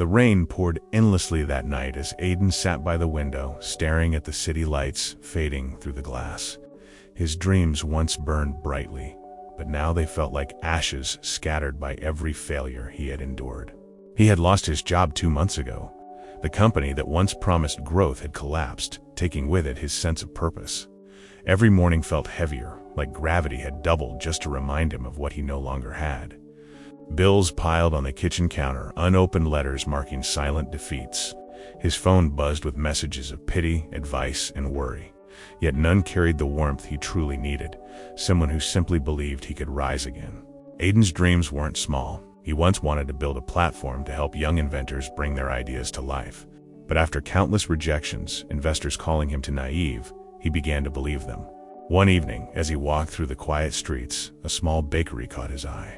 The rain poured endlessly that night as Aiden sat by the window, staring at the city lights fading through the glass. His dreams once burned brightly, but now they felt like ashes scattered by every failure he had endured. He had lost his job 2 months ago. The company that once promised growth had collapsed, taking with it his sense of purpose. Every morning felt heavier, like gravity had doubled just to remind him of what he no longer had. Bills piled on the kitchen counter, unopened letters marking silent defeats. His phone buzzed with messages of pity, advice, and worry. Yet none carried the warmth he truly needed, someone who simply believed he could rise again. Aiden's dreams weren't small. He once wanted to build a platform to help young inventors bring their ideas to life. But after countless rejections, investors calling him too naive, he began to believe them. One evening, as he walked through the quiet streets, a small bakery caught his eye.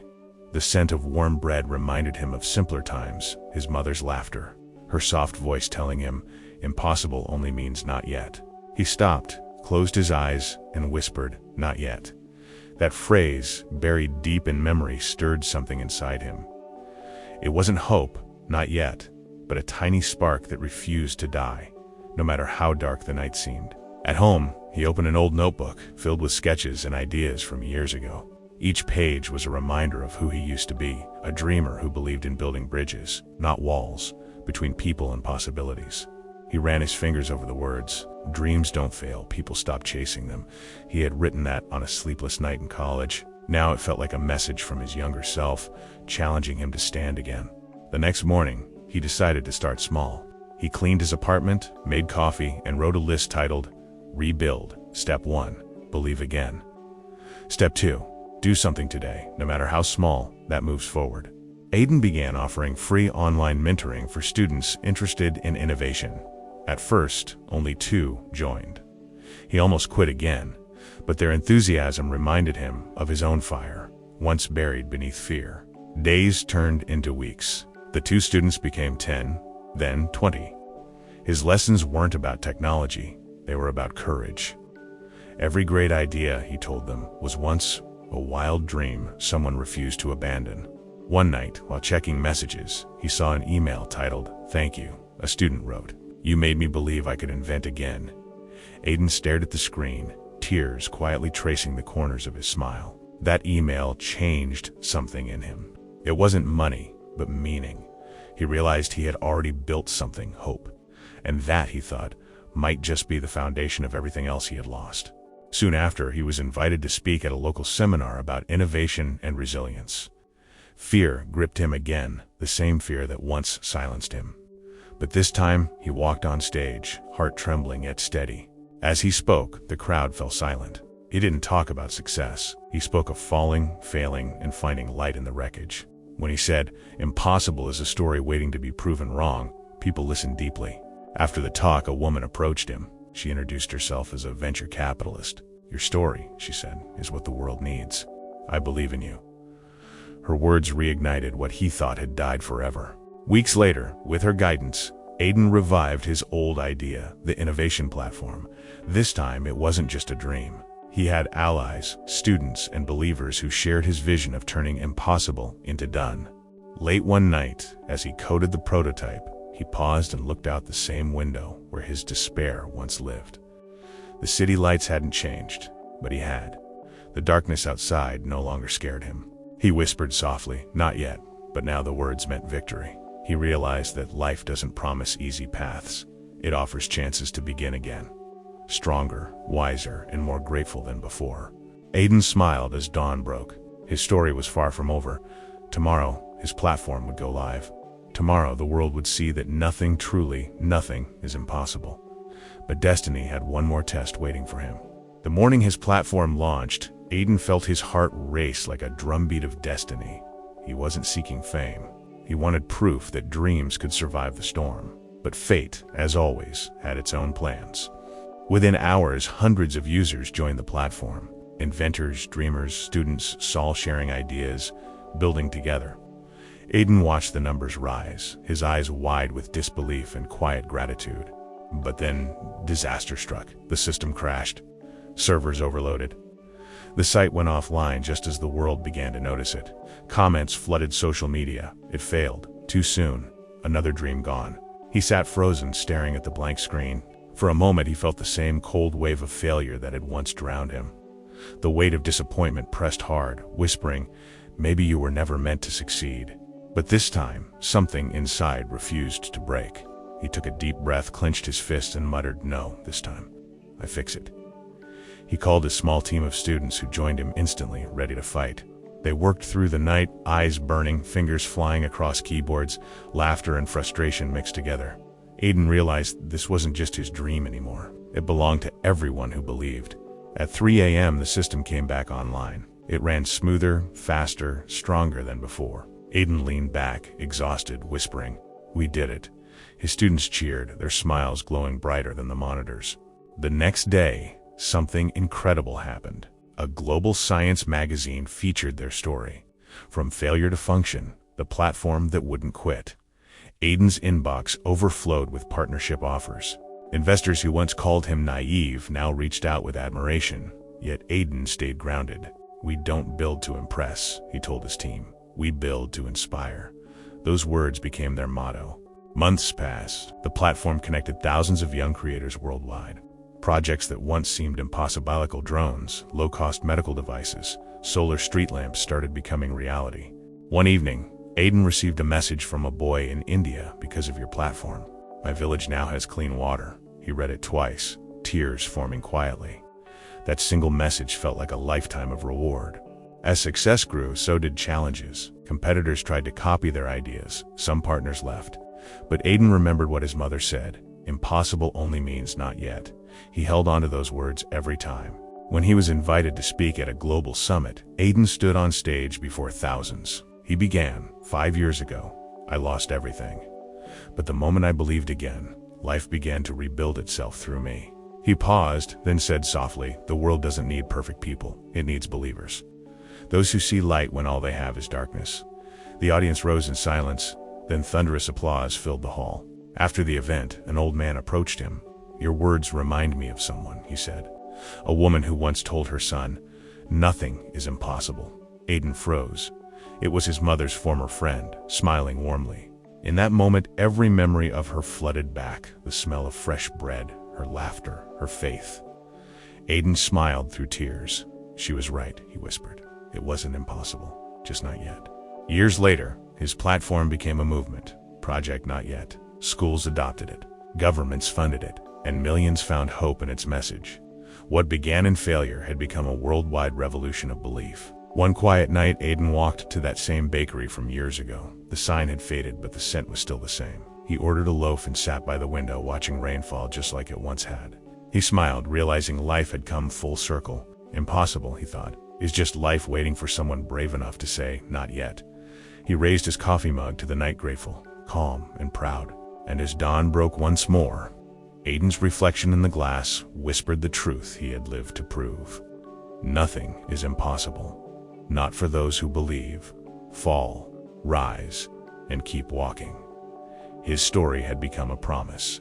The scent of warm bread reminded him of simpler times, his mother's laughter, her soft voice telling him, "Impossible only means not yet." He stopped, closed his eyes, and whispered, "Not yet." That phrase, buried deep in memory, stirred something inside him. It wasn't hope, not yet, but a tiny spark that refused to die, no matter how dark the night seemed. At home, he opened an old notebook filled with sketches and ideas from years ago. Each page was a reminder of who he used to be, a dreamer who believed in building bridges, not walls, between people and possibilities. He ran his fingers over the words. Dreams don't fail, people stop chasing them. He had written that on a sleepless night in college. Now it felt like a message from his younger self, challenging him to stand again. The next morning, he decided to start small. He cleaned his apartment, made coffee, and wrote a list titled, Rebuild. Step 1, believe again. Step 2, do something today, no matter how small, that moves forward. Aiden began offering free online mentoring for students interested in innovation. At first, only 2 joined. He almost quit again, but their enthusiasm reminded him of his own fire, once buried beneath fear. Days turned into weeks. The 2 students became 10, then 20. His lessons weren't about technology, they were about courage. Every great idea, he told them, was once a wild dream someone refused to abandon. One night, while checking messages, he saw an email titled, "Thank you," a student wrote. "You made me believe I could invent again." Aiden stared at the screen, tears quietly tracing the corners of his smile. That email changed something in him. It wasn't money, but meaning. He realized he had already built something, hope. And that, he thought, might just be the foundation of everything else he had lost. Soon after, he was invited to speak at a local seminar about innovation and resilience. Fear gripped him again, the same fear that once silenced him. But this time, he walked on stage, heart trembling yet steady. As he spoke, the crowd fell silent. He didn't talk about success. He spoke of falling, failing, and finding light in the wreckage. When he said, "Impossible is a story waiting to be proven wrong," people listened deeply. After the talk, a woman approached him. She introduced herself as a venture capitalist. "Your story," she said, "is what the world needs. I believe in you." Her words reignited what he thought had died forever. Weeks later, with her guidance, Aiden revived his old idea, the innovation platform. This time, it wasn't just a dream. He had allies, students, and believers who shared his vision of turning impossible into done. Late one night, as he coded the prototype, he paused and looked out the same window where his despair once lived. The city lights hadn't changed, but he had. The darkness outside no longer scared him. He whispered softly, "Not yet," but now the words meant victory. He realized that life doesn't promise easy paths. It offers chances to begin again. Stronger, wiser, and more grateful than before. Aiden smiled as dawn broke. His story was far from over. Tomorrow, his platform would go live. Tomorrow, the world would see that nothing, truly nothing, is impossible. But destiny had one more test waiting for him. The morning his platform launched, Aiden felt his heart race like a drumbeat of destiny. He wasn't seeking fame. He wanted proof that dreams could survive the storm. But fate, as always, had its own plans. Within hours, hundreds of users joined the platform. Inventors, dreamers, students, all sharing ideas, building together. Aiden watched the numbers rise, his eyes wide with disbelief and quiet gratitude. But then, disaster struck. The system crashed. Servers overloaded. The site went offline just as the world began to notice it. Comments flooded social media. It failed. Too soon. another dream gone. He sat frozen, staring at the blank screen. For a moment he felt the same cold wave of failure that had once drowned him. The weight of disappointment pressed hard, whispering, maybe you were never meant to succeed. But this time, something inside refused to break. He took a deep breath, clenched his fist, and muttered, no, this time. I fix it. He called his small team of students who joined him instantly, ready to fight. They worked through the night, eyes burning, fingers flying across keyboards, laughter and frustration mixed together. Aiden realized this wasn't just his dream anymore. It belonged to everyone who believed. At 3 a.m. the system came back online. It ran smoother, faster, stronger than before. Aiden leaned back, exhausted, whispering, we did it. His students cheered, their smiles glowing brighter than the monitors. The next day, something incredible happened. A global science magazine featured their story. From failure to function, the platform that wouldn't quit. Aiden's inbox overflowed with partnership offers. Investors who once called him naive now reached out with admiration, yet Aiden stayed grounded. We don't build to impress, he told his team. We build to inspire. Those words became their motto. Months passed. The platform connected thousands of young creators worldwide. Projects that once seemed impossible, drones, low-cost medical devices, solar street lamps, started becoming reality. One evening, Aiden received a message from a boy in India. Because of your platform, my village now has clean water. He read it twice, tears forming quietly. That single message felt like a lifetime of reward. As success grew, so did challenges. Competitors tried to copy their ideas. Some partners left. But Aiden remembered what his mother said. Impossible only means not yet. He held on to those words every time. When he was invited to speak at a global summit, Aiden stood on stage before thousands. He began, 5 years ago. I lost everything. But the moment I believed again, life began to rebuild itself through me. He paused, then said softly, the world doesn't need perfect people. It needs believers. Those who see light when all they have is darkness. The audience rose in silence, then thunderous applause filled the hall. After the event, an old man approached him. Your words remind me of someone, he said. A woman who once told her son, nothing is impossible. Aiden froze. It was his mother's former friend, smiling warmly. In that moment, every memory of her flooded back, the smell of fresh bread, her laughter, her faith. Aiden smiled through tears. She was right, he whispered. It wasn't impossible, just not yet. Years later, his platform became a movement. Project Not Yet. Schools adopted it, governments funded it, and millions found hope in its message. What began in failure had become a worldwide revolution of belief. One quiet night, Aiden walked to that same bakery from years ago. The sign had faded, but the scent was still the same. He ordered a loaf and sat by the window, watching rain fall just like it once had. He smiled, realizing life had come full circle. Impossible, he thought, is just life waiting for someone brave enough to say, not yet. He raised his coffee mug to the night, grateful, calm, and proud. And as dawn broke once more, Aiden's reflection in the glass whispered the truth he had lived to prove. Nothing is impossible, not for those who believe, fall, rise, and keep walking. His story had become a promise.